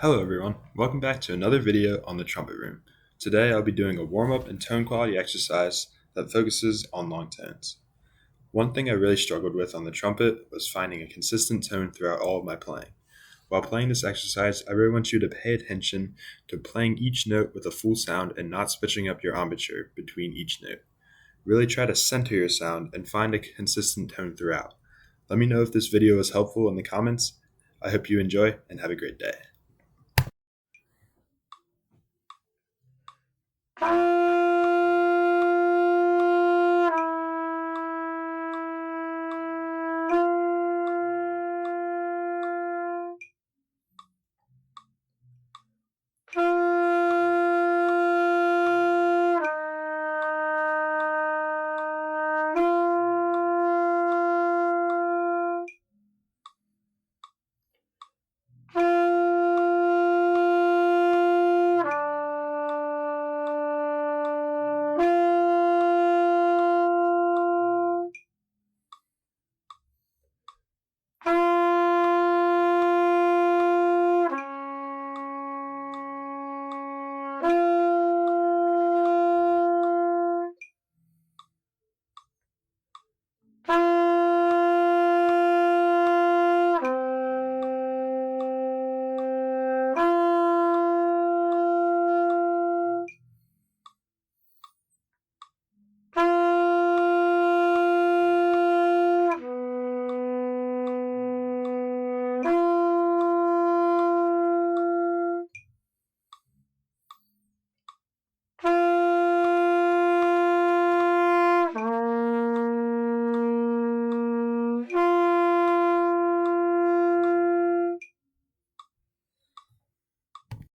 Hello everyone, welcome back to another video on the trumpet room. Today I'll be doing a warm-up and tone quality exercise that focuses on long tones. One thing I really struggled with on the trumpet was finding a consistent tone throughout all of my playing. While playing this exercise, I really want you to pay attention to playing each note with a full sound and not switching up your embouchure between each note. Really try to center your sound and find a consistent tone throughout. Let me know if this video was helpful in the comments. I hope you enjoy and have a great day.